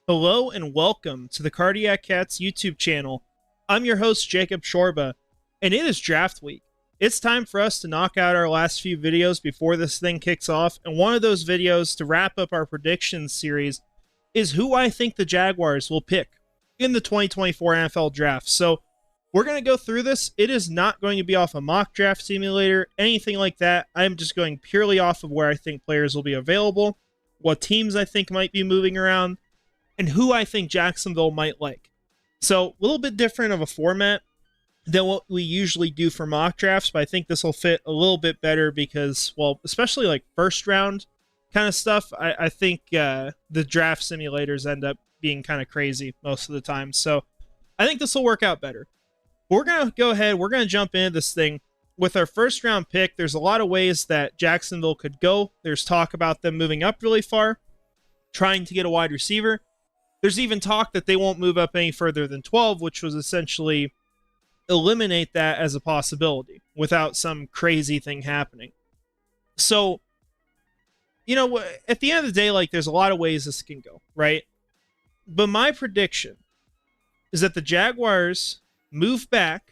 Hello and welcome to the Cardiac Cats YouTube channel. I'm your host, Jacob Shorba, and it is draft week. It's time for us to knock out our last few videos before this thing kicks off, and one of those videos to wrap up our predictions series is who I think the Jaguars will pick in the 2024 NFL Draft. So we're going to go through this. It is not going to be off a mock draft simulator, anything like that. I'm just going purely off of where I think players will be available, what teams I think might be moving around, and who I think Jacksonville might like. So a little bit different of a format than what we usually do for mock drafts, but I think this will fit a little bit better because, well, especially like first round kind of stuff, I think the draft simulators end up being kind of crazy most of the time. So I think this will work out better. We're going to go ahead, we're going to jump into this thing. With our first round pick, there's a lot of ways that Jacksonville could go. There's talk about them moving up really far, trying to get a wide receiver. There's even talk that they won't move up any further than 12, which was essentially eliminate that as a possibility without some crazy thing happening. So, you know, at the end of the day, like, there's a lot of ways this can go, right? But my prediction is that the Jaguars move back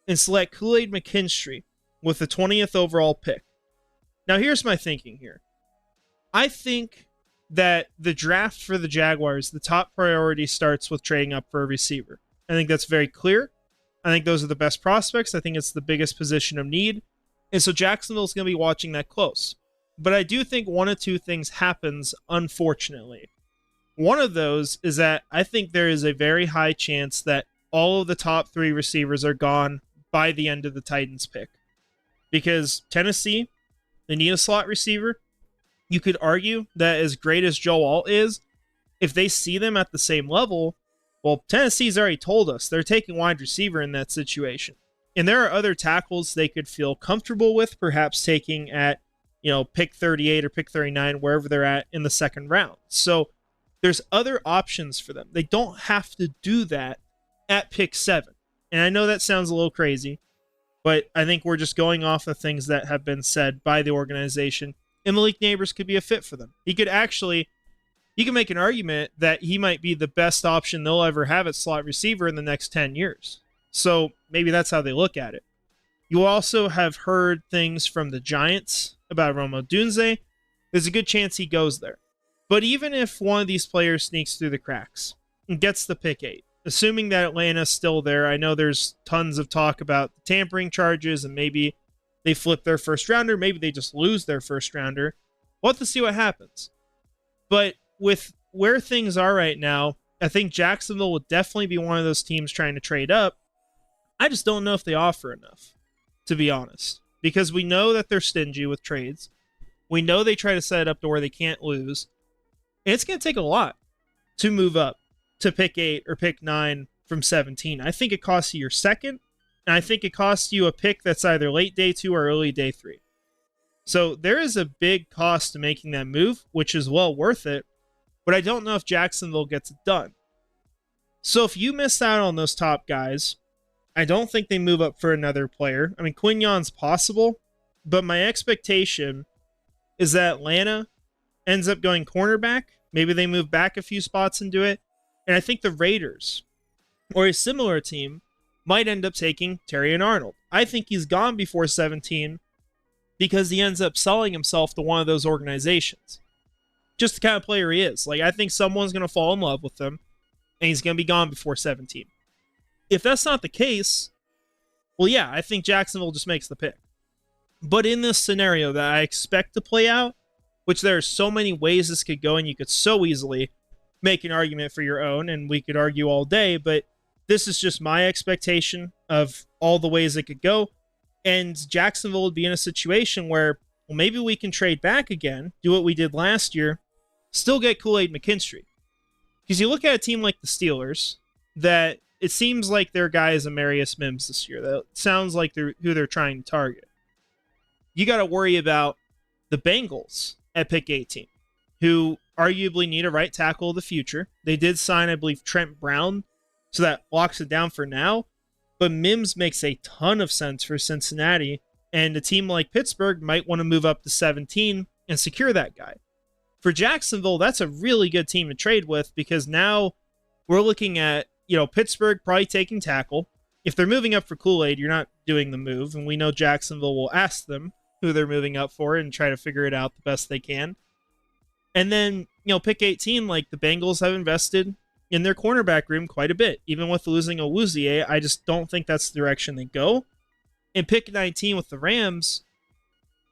and select Kool-Aid McKinstry with the 20th overall pick. Now, here's my thinking here. I think that the draft for the Jaguars, the top priority starts with trading up for a receiver. I think that's very clear. I think those are the best prospects. I think it's the biggest position of need. And so Jacksonville's going to be watching that close. But I do think one of two things happens, unfortunately. One of those is that I think there is a very high chance that all of the top three receivers are gone by the end of the Titans pick. Because Tennessee, they need a slot receiver. You could argue that as great as Joe Alt is, if they see them at the same level, well, Tennessee's already told us they're taking wide receiver in that situation. And there are other tackles they could feel comfortable with, perhaps taking at, pick 38 or pick 39, wherever they're at in the second round. So there's other options for them. They don't have to do that at pick 7. And I know that sounds a little crazy, but I think we're just going off of things that have been said by the organization. And Malik Neighbors could be a fit for them. You can make an argument that he might be the best option they'll ever have at slot receiver in the next 10 years. So maybe that's how they look at it. You also have heard things from the Giants about Rome Odunze. There's a good chance he goes there. But even if one of these players sneaks through the cracks and gets the pick 8, assuming that Atlanta's still there, I know there's tons of talk about the tampering charges and maybe they flip their first rounder. Maybe they just lose their first rounder. We'll have to see what happens. But with where things are right now, I think Jacksonville would definitely be one of those teams trying to trade up. I just don't know if they offer enough, to be honest. Because we know that they're stingy with trades. We know they try to set it up to where they can't lose. And it's going to take a lot to move up to pick 8 or pick 9 from 17. I think it costs you your second. And I think it costs you a pick that's either late day 2 or early day 3. So there is a big cost to making that move, which is well worth it. But I don't know if Jacksonville gets it done. So if you miss out on those top guys, I don't think they move up for another player. I mean, Quignon's possible, but my expectation is that Atlanta ends up going cornerback. Maybe they move back a few spots and do it. And I think the Raiders, or a similar team, might end up taking Terrion Arnold. I think he's gone before 17 because he ends up selling himself to one of those organizations. Just the kind of player he is. Like, I think someone's going to fall in love with him, and he's going to be gone before 17. If that's not the case, well, yeah, I think Jacksonville just makes the pick. But in this scenario that I expect to play out, which there are so many ways this could go, and you could so easily make an argument for your own, and we could argue all day, but this is just my expectation of all the ways it could go. And Jacksonville would be in a situation where, well, maybe we can trade back again, do what we did last year, still get Kool-Aid McKinstry. Because you look at a team like the Steelers, that it seems like their guy is Amarius Mims this year. That sounds like who they're trying to target. You got to worry about the Bengals at pick 18, who arguably need a right tackle of the future. They did sign, I believe, Trent Brown, so that locks it down for now. But Mims makes a ton of sense for Cincinnati, and a team like Pittsburgh might want to move up to 17 and secure that guy. For Jacksonville, that's a really good team to trade with because now we're looking at, Pittsburgh probably taking tackle. If they're moving up for Kool-Aid, you're not doing the move. And we know Jacksonville will ask them who they're moving up for and try to figure it out the best they can. And then, pick 18, like the Bengals have invested in their cornerback room quite a bit. Even with losing Awuzie, I just don't think that's the direction they go. And pick 19 with the Rams,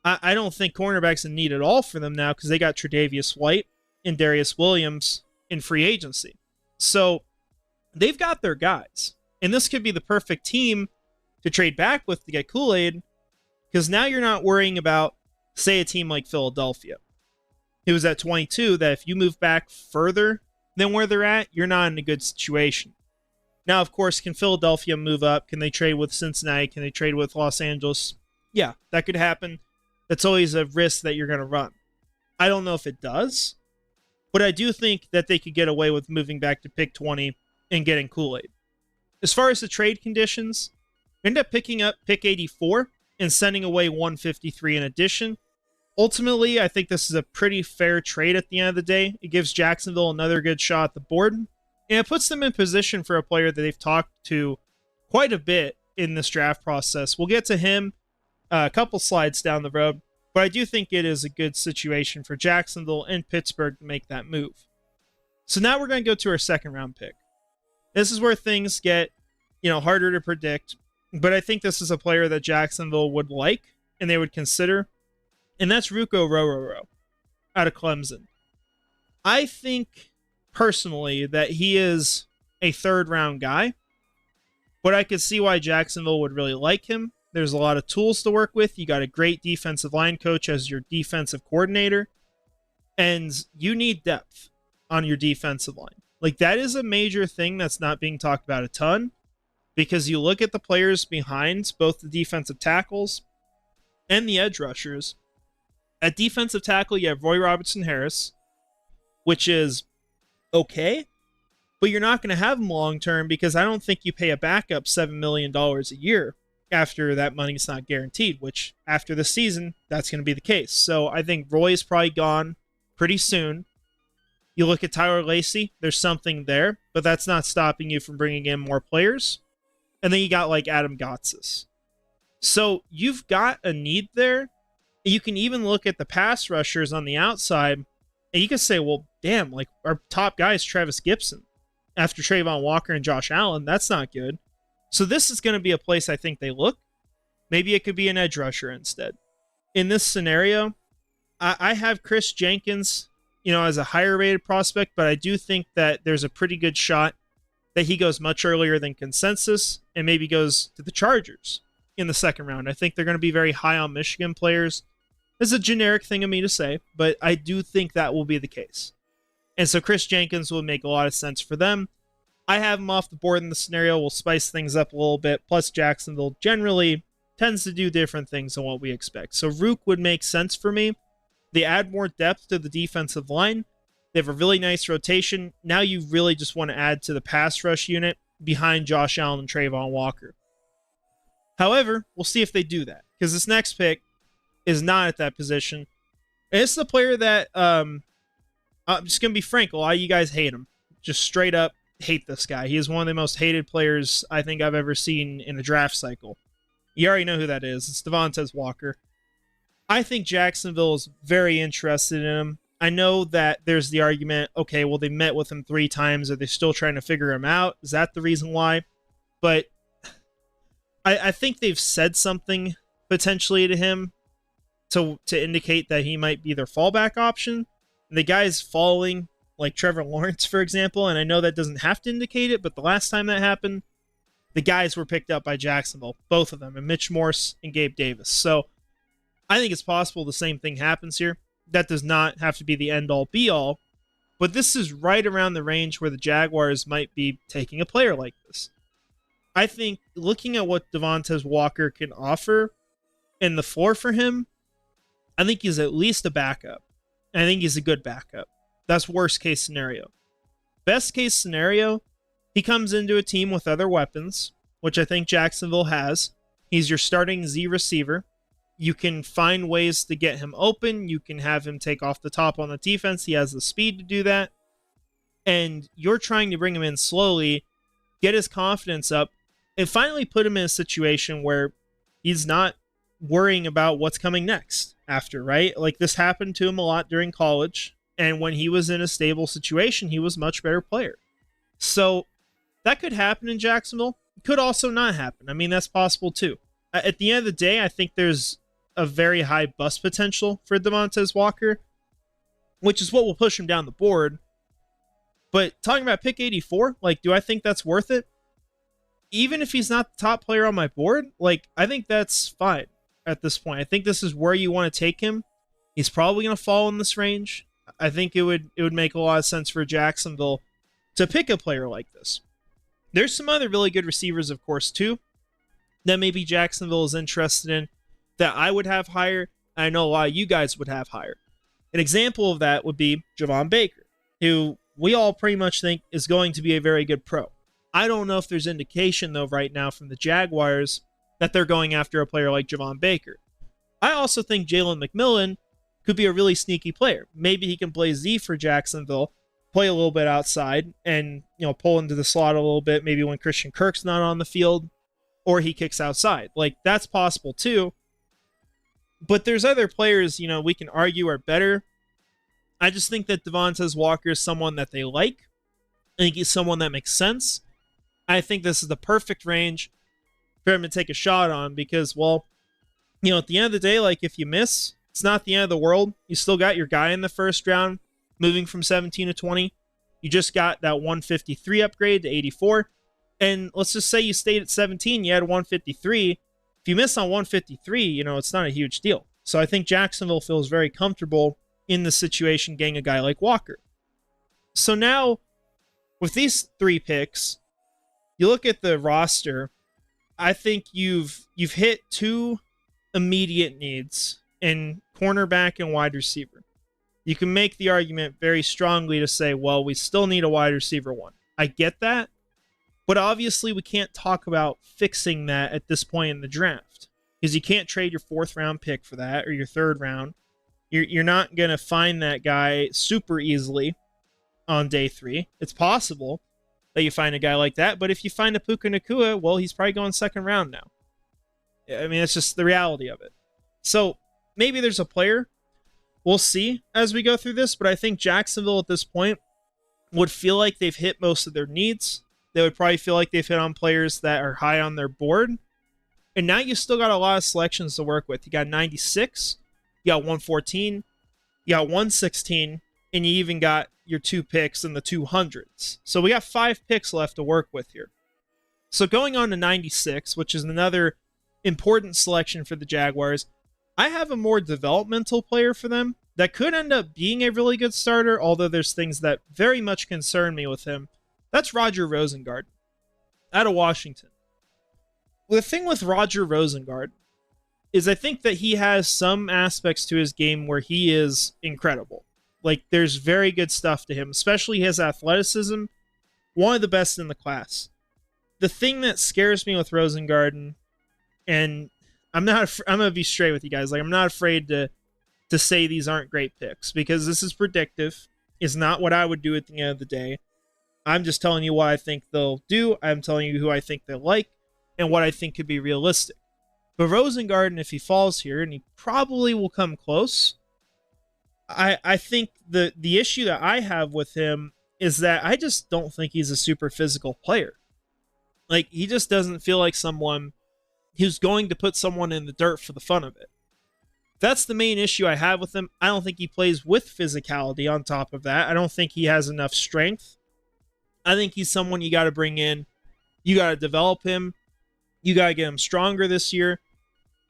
I don't think cornerback's a need at all for them now because they got Tre'Davious White and Darius Williams in free agency. So they've got their guys. And this could be the perfect team to trade back with to get Kool-Aid because now you're not worrying about, say, a team like Philadelphia. It was at 22 that if you move back further than where they're at, you're not in a good situation. Now, of course, can Philadelphia move up? Can they trade with Cincinnati? Can they trade with Los Angeles? Yeah, that could happen. That's always a risk that you're going to run. I don't know if it does, but I do think that they could get away with moving back to pick 20 and getting Kool-Aid. As far as the trade conditions, end up picking up pick 84 and sending away 153 in addition. Ultimately, I think this is a pretty fair trade at the end of the day. It gives Jacksonville another good shot at the board, and it puts them in position for a player that they've talked to quite a bit in this draft process. We'll get to him a couple slides down the road, but I do think it is a good situation for Jacksonville and Pittsburgh to make that move. So now we're going to go to our second round pick. This is where things get, harder to predict, but I think this is a player that Jacksonville would like and they would consider, and that's Ruko Rororo out of Clemson. I think personally that he is a third round guy, but I could see why Jacksonville would really like him. There's a lot of tools to work with. You got a great defensive line coach as your defensive coordinator, and you need depth on your defensive line. Like, that is a major thing that's not being talked about a ton because you look at the players behind both the defensive tackles and the edge rushers. At defensive tackle, you have Roy Robertson Harris, which is okay, but you're not going to have him long term because I don't think you pay a backup $7 million a year after that money's not guaranteed, which after the season, that's going to be the case. So I think Roy is probably gone pretty soon. You look at Tyler Lacey, there's something there, but that's not stopping you from bringing in more players. And then you got like Adam Gotsis. So you've got a need there. You can even look at the pass rushers on the outside, and you can say, well, damn, like our top guy is Travis Gibson. After Trayvon Walker and Josh Allen, that's not good. So this is going to be a place I think they look. Maybe it could be an edge rusher instead. In this scenario, I have Chris Jenkins, as a higher rated prospect, but I do think that there's a pretty good shot that he goes much earlier than consensus and maybe goes to the Chargers in the second round. I think they're going to be very high on Michigan players. It's a generic thing of me to say, but I do think that will be the case. And so Chris Jenkins will make a lot of sense for them. I have him off the board in the scenario. We'll spice things up a little bit. Plus, Jacksonville generally tends to do different things than what we expect. So Rook would make sense for me. They add more depth to the defensive line. They have a really nice rotation. Now you really just want to add to the pass rush unit behind Josh Allen and Trayvon Walker. However, we'll see if they do that, because this next pick is not at that position. And it's the player that, I'm just going to be frank, a lot of you guys hate him. Just straight up hate this guy. He is one of the most hated players I think I've ever seen in a draft cycle. You already know who that is. It's Devontae Walker. I think Jacksonville is very interested in him. I know that there's the argument, okay, well, they met with him 3 times. Are they still trying to figure him out? Is that the reason why? But I think they've said something potentially to him to indicate that he might be their fallback option. The guy's falling like Trevor Lawrence, for example, and I know that doesn't have to indicate it, but the last time that happened, the guys were picked up by Jacksonville, both of them, and Mitch Morse and Gabe Davis. So I think it's possible the same thing happens here. That does not have to be the end-all, be-all, but this is right around the range where the Jaguars might be taking a player like this. I think looking at what Devontae Walker can offer and the floor for him, I think he's at least a backup. I think he's a good backup. That's worst case scenario. Best case scenario, he comes into a team with other weapons, which I think Jacksonville has. He's your starting Z receiver. You can find ways to get him open. You can have him take off the top on the defense. He has the speed to do that. And you're trying to bring him in slowly, get his confidence up, and finally put him in a situation where he's not worrying about what's coming next after, right? Like, this happened to him a lot during college. And when he was in a stable situation, he was a much better player. So that could happen in Jacksonville. It could also not happen. I mean, that's possible too. At the end of the day, I think there's a very high bust potential for Devontez Walker, which is what will push him down the board. But talking about pick 84, like, do I think that's worth it? Even if he's not the top player on my board, like, I think that's fine at this point. I think this is where you want to take him. He's probably going to fall in this range. I think it would make a lot of sense for Jacksonville to pick a player like this. There's some other really good receivers, of course, too, that maybe Jacksonville is interested in that I would have higher. I know a lot of you guys would have higher. An example of that would be Javon Baker, who we all pretty much think is going to be a very good pro. I don't know if there's indication, though, right now from the Jaguars that they're going after a player like Javon Baker. I also think Jalen McMillan could be a really sneaky player. Maybe he can play Z for Jacksonville, play a little bit outside, and pull into the slot a little bit, maybe when Christian Kirk's not on the field, or he kicks outside. Like, that's possible too. But there's other players, we can argue are better. I just think that Devontez Walker is someone that they like. I think he's someone that makes sense. I think this is the perfect range for him to take a shot on because, well, at the end of the day, like, if you miss, it's not the end of the world. You still got your guy in the first round, moving from 17 to 20. You just got that 153 upgrade to 84. And let's just say you stayed at 17, you had 153. If you miss on 153, it's not a huge deal. So I think Jacksonville feels very comfortable in the situation getting a guy like Walker. So now, with these 3 picks, you look at the roster, I think you've hit 2 immediate needs in cornerback and wide receiver. You can make the argument very strongly to say, well, we still need a wide receiver 1. I get that, but obviously we can't talk about fixing that at this point in the draft because you can't trade your 4th round pick for that or your 3rd round. You're not going to find that guy super easily on day 3. It's possible that you find a guy like that, but if you find a Puka Nacua, well, he's probably going 2nd round now. I mean, it's just the reality of it. So maybe there's a player. We'll see as we go through this, but I think Jacksonville at this point would feel like they've hit most of their needs. They would probably feel like they've hit on players that are high on their board. And now you still got a lot of selections to work with. You got 96, you got 114, you got 116, and you even got your 2 picks in the 200s. So we got 5 picks left to work with here. So going on to 96, which is another important selection for the Jaguars, I have a more developmental player for them that could end up being a really good starter, although there's things that very much concern me with him. That's Roger Rosengard out of Washington. Well, the thing with Roger Rosengard is I think that he has some aspects to his game where he is incredible. Like, there's very good stuff to him, especially his athleticism, one of the best in the class. The thing that scares me with Rosengard, and I'm going to be straight with you guys, like, I'm not afraid to say these aren't great picks, because this is predictive. It's not what I would do at the end of the day. I'm just telling you what I think they'll do. I'm telling you who I think they like, and what I think could be realistic. But Rosengard, if he falls here, and he probably will come close, I think the issue that I have with him is that I just don't think he's a super physical player. Like, he just doesn't feel like someone who's going to put someone in the dirt for the fun of it. That's the main issue I have with him. I don't think he plays with physicality on top of that. I don't think he has enough strength. I think he's someone you got to bring in. You got to develop him. You got to get him stronger this year.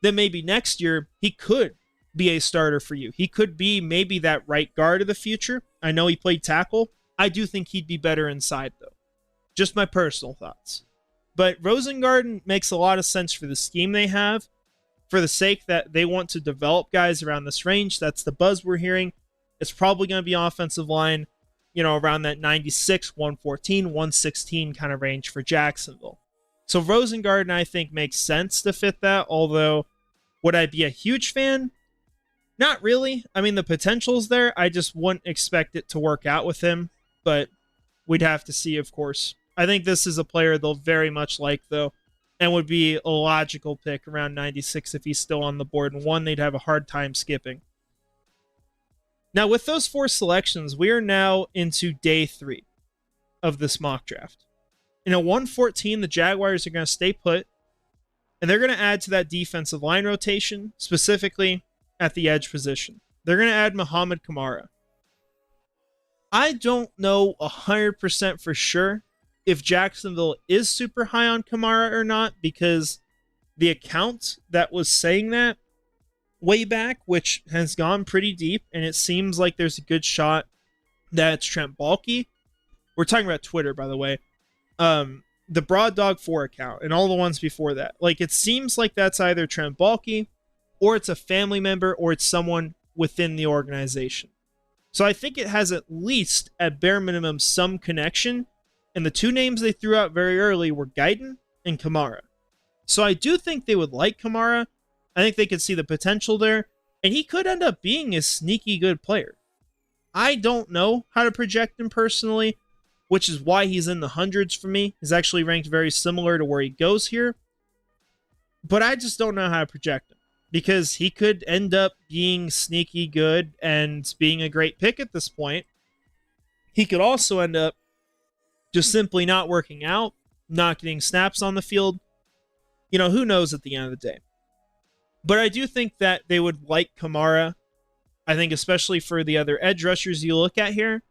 Then maybe next year, he could be a starter for you. He could be maybe that right guard of the future. I know he played tackle. I do think he'd be better inside, though. Just my personal thoughts. But Rosengard makes a lot of sense for the scheme they have, for the sake that they want to develop guys around this range. That's the buzz we're hearing. It's probably going to be offensive line, around that 96, 114, 116 kind of range for Jacksonville. So Rosengard, I think, makes sense to fit that, although Would I be a huge fan? Not really. I mean, the potential's there. I just wouldn't expect it to work out with him, but we'd have to see, of course. I think this is a player they'll very much like, though, and would be a logical pick around 96 if he's still on the board, and one they'd have a hard time skipping. Now, with those 4 selections, we are now into day 3 of this mock draft. In a 114, the Jaguars are going to stay put, and they're going to add to that defensive line rotation, specifically at the edge position. They're going to add Muhammad Kamara. I don't know 100% for sure if Jacksonville is super high on Kamara or not, because the account that was saying that way back, which has gone pretty deep, and it seems like there's a good shot that it's Trent Baalke. We're talking about Twitter, by the way. The Broad Dog 4 account and all the ones before that. Like, it seems like that's either Trent Baalke, or it's a family member, or it's someone within the organization. So I think it has at least, at bare minimum, some connection. And the 2 names they threw out very early were Guyton and Kamara. So I do think they would like Kamara. I think they could see the potential there. And he could end up being a sneaky good player. I don't know how to project him personally, which is why he's in the hundreds for me. He's actually ranked very similar to where he goes here. But I just don't know how to project him, because he could end up being sneaky good and being a great pick at this point. He could also end up just simply not working out, not getting snaps on the field. You know, who knows at the end of the day. But I do think that they would like Kamara. I think especially for the other edge rushers you look at here,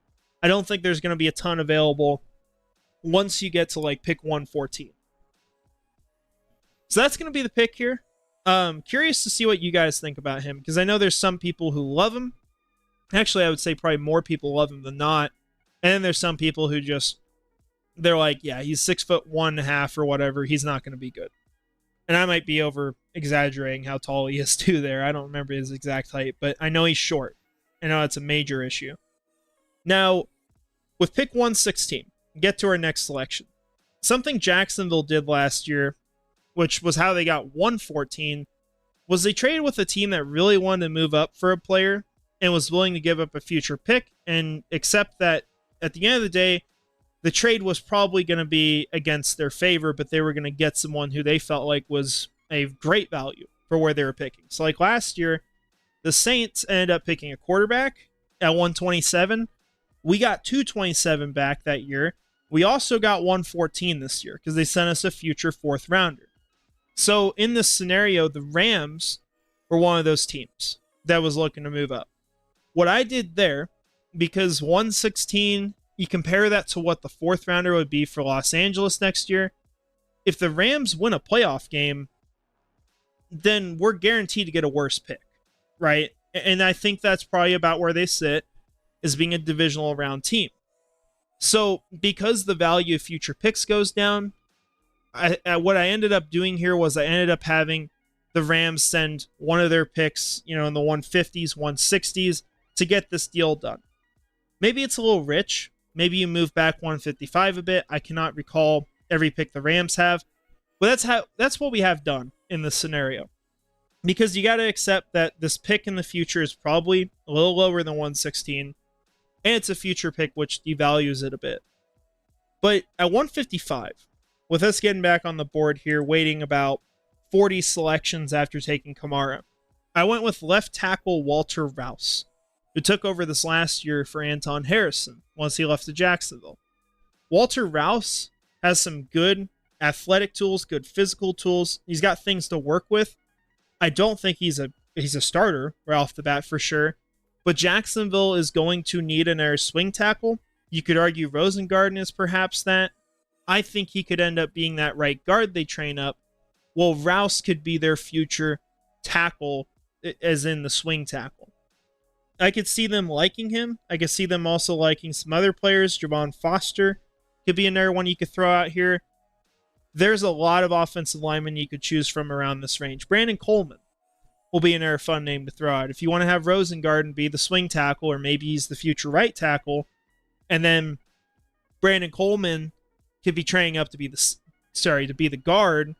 I don't think there's going to be a ton available once you get to like pick 114. So that's going to be the pick here. Curious to see what you guys think about him, because I know there's some people who love him. Actually, I would say probably more people love him than not. And then there's some people who just, they're like, yeah, he's 6'1.5" or whatever. He's not going to be good. And I might be over exaggerating how tall he is too there. I don't remember his exact height, but I know he's short. I know that's a major issue. Now, with pick 116, get to our next selection. Something Jacksonville did last year, which was how they got 114, was they traded with a team that really wanted to move up for a player and was willing to give up a future pick and accept that at the end of the day, the trade was probably going to be against their favor, but they were going to get someone who they felt like was a great value for where they were picking. So like last year, the Saints ended up picking a quarterback at 127. We got 227 back that year. We also got 114 this year because they sent us a future 4th rounder. So in this scenario, the Rams were one of those teams that was looking to move up. What I did there, because 116, you compare that to what the 4th rounder would be for Los Angeles next year. If the Rams win a playoff game, then we're guaranteed to get a worse pick, right? And I think that's probably about where they sit, as being a divisional round team. So because the value of future picks goes down, what I ended up doing here was I ended up having the Rams send one of their picks, in the 150s, 160s to get this deal done. Maybe it's a little rich. Maybe you move back 155 a bit. I cannot recall every pick the Rams have, but that's what we have done in this scenario. Because you got to accept that this pick in the future is probably a little lower than 116, and it's a future pick which devalues it a bit. But at 155, with us getting back on the board here, waiting about 40 selections after taking Kamara, I went with left tackle Walter Rouse, who took over this last year for Anton Harrison once he left to Jacksonville. Walter Rouse has some good athletic tools, good physical tools. He's got things to work with. I don't think he's a starter right off the bat for sure, but Jacksonville is going to need an air swing tackle. You could argue Rosengarten is perhaps that. I think he could end up being that right guard they train up. Well, Rouse could be their future tackle, as in the swing tackle. I could see them liking him. I could see them also liking some other players. Javon Foster could be another one you could throw out here. There's a lot of offensive linemen you could choose from around this range. Brandon Coleman will be another fun name to throw out. If you want to have Rosengarten be the swing tackle, or maybe he's the future right tackle, and then Brandon Coleman could be training up to be the guard,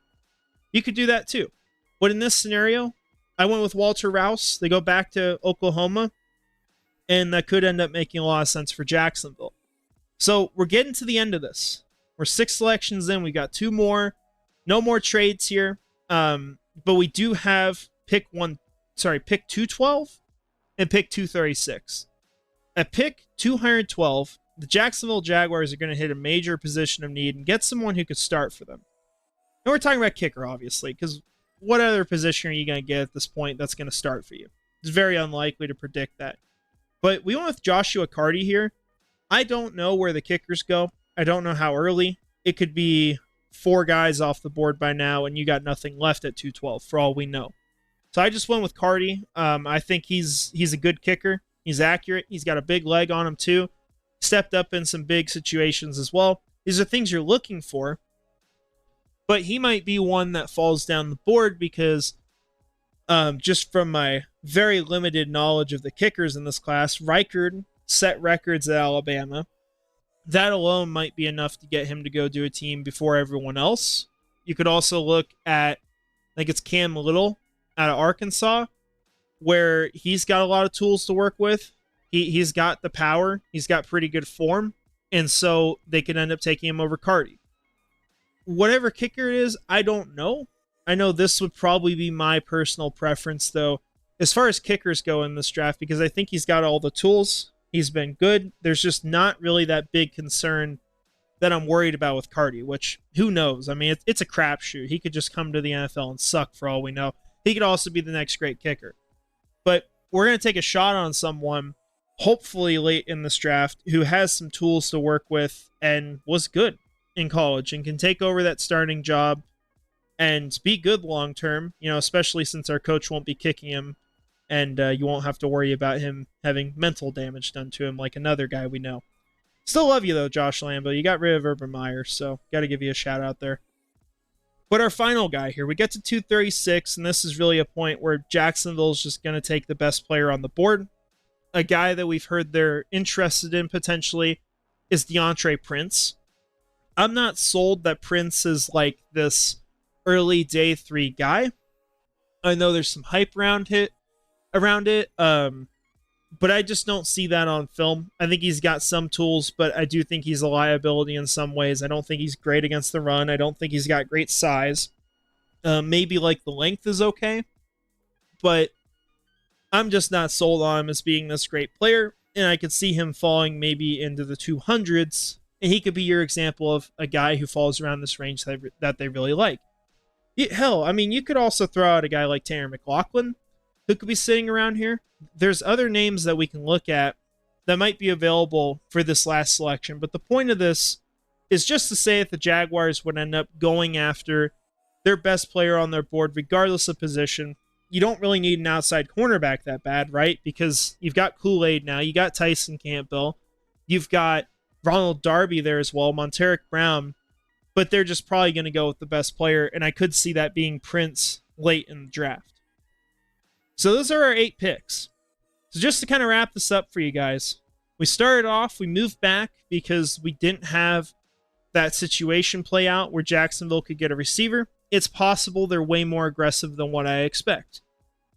you could do that too. But in this scenario, I went with Walter Rouse. They go back to Oklahoma, and that could end up making a lot of sense for Jacksonville. So we're getting to the end of this. We're 6 selections in. We got 2 more. No more trades here. But we do have pick 212 and pick 236. At pick 212, the Jacksonville Jaguars are going to hit a major position of need and get someone who could start for them. And we're talking about kicker, obviously, because what other position are you going to get at this point that's going to start for you? It's very unlikely to predict that. But we went with Joshua Carty here. I don't know where the kickers go. I don't know how early. It could be 4 guys off the board by now, and you got nothing left at 212, for all we know. So I just went with Carty. I think he's a good kicker. He's accurate. He's got a big leg on him, too. Stepped up in some big situations as well. These are things you're looking for. But he might be one that falls down the board because just from my very limited knowledge of the kickers in this class, Reichard set records at Alabama. That alone might be enough to get him to go do a team before everyone else. You could also look at, I think it's Cam Little out of Arkansas, where he's got a lot of tools to work with. He's got the power. He's got pretty good form. And so they could end up taking him over Carty. Whatever kicker it is, I don't know. I know this would probably be my personal preference, though, as far as kickers go in this draft, because I think he's got all the tools. He's been good. There's just not really that big concern that I'm worried about with Carty, which, who knows? I mean, it's a crapshoot. He could just come to the NFL and suck for all we know. He could also be the next great kicker. But we're going to take a shot on someone, hopefully late in this draft, who has some tools to work with and was good in college and can take over that starting job and be good long term, especially since our coach won't be kicking him, and you won't have to worry about him having mental damage done to him like another guy we know. Still love you, though, Josh Lambo. You got rid of Urban Meyer, so got to give you a shout out there. But our final guy here, we get to 236, and this is really a point where Jacksonville's just going to take the best player on the board. A guy that we've heard they're interested in potentially is DeAndre Prince. I'm not sold that Prince is like this early day 3 guy. I know there's some hype around it, but I just don't see that on film. I think he's got some tools, but I do think he's a liability in some ways. I don't think he's great against the run. I don't think he's got great size. Maybe like the length is okay, but I'm just not sold on him as being this great player, and I could see him falling maybe into the 200s, and he could be your example of a guy who falls around this range that they really like. Hell, I mean, you could also throw out a guy like Tanner McLachlan, who could be sitting around here. There's other names that we can look at that might be available for this last selection, but the point of this is just to say that the Jaguars would end up going after their best player on their board, regardless of position. You don't really need an outside cornerback that bad, right? Because you've got Kool-Aid now, you got Tyson Campbell, you've got Ronald Darby there as well, Monteric Brown, but they're just probably going to go with the best player, and I could see that being Prince late in the draft. So those are our 8 picks. So just to kind of wrap this up for you guys, we started off, we moved back because we didn't have that situation play out where Jacksonville could get a receiver. It's possible they're way more aggressive than what I expect.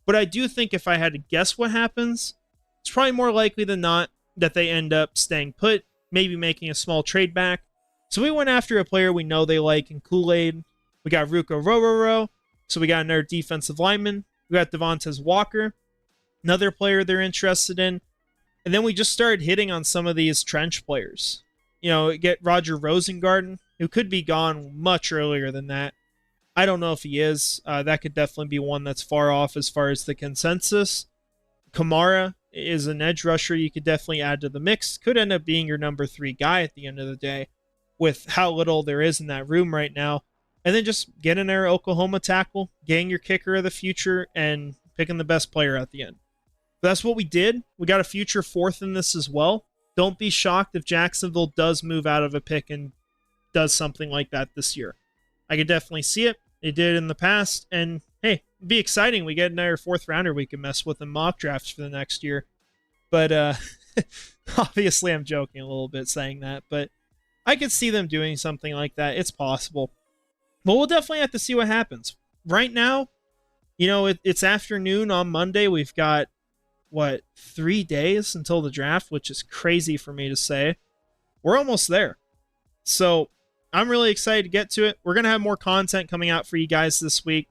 But I do think if I had to guess what happens, it's probably more likely than not that they end up staying put, maybe making a small trade back. So we went after a player we know they like in Kool-Aid. We got Ruko Rororo, so we got another defensive lineman. We got Devontae Walker, another player they're interested in. And then we just started hitting on some of these trench players. Get Roger Rosengarten, who could be gone much earlier than that. I don't know if he is. That could definitely be one that's far off as far as the consensus. Kamara is an edge rusher you could definitely add to the mix. Could end up being your number 3 guy at the end of the day with how little there is in that room right now. And then just get in there Oklahoma tackle, getting your kicker of the future, and picking the best player at the end. But that's what we did. We got a future 4th in this as well. Don't be shocked if Jacksonville does move out of a pick and does something like that this year. I could definitely see it. They did in the past. And hey, it'd be exciting. We get another 4th rounder we can mess with in mock drafts for the next year. But obviously I'm joking a little bit saying that. But I could see them doing something like that. It's possible. But we'll definitely have to see what happens. Right now, It's afternoon on Monday. We've got, what, 3 days until the draft, which is crazy for me to say. We're almost there. So I'm really excited to get to it. We're going to have more content coming out for you guys this week.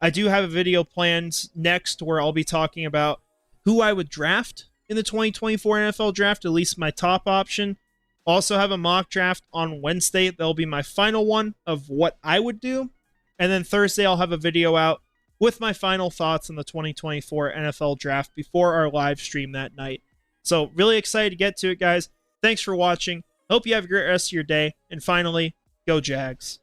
I do have a video planned next where I'll be talking about who I would draft in the 2024 NFL draft, at least my top option. Also have a mock draft on Wednesday. That'll be my final one of what I would do. And then Thursday, I'll have a video out with my final thoughts on the 2024 NFL draft before our live stream that night. So really excited to get to it, guys. Thanks for watching. Hope you have a great rest of your day. And finally, go Jags.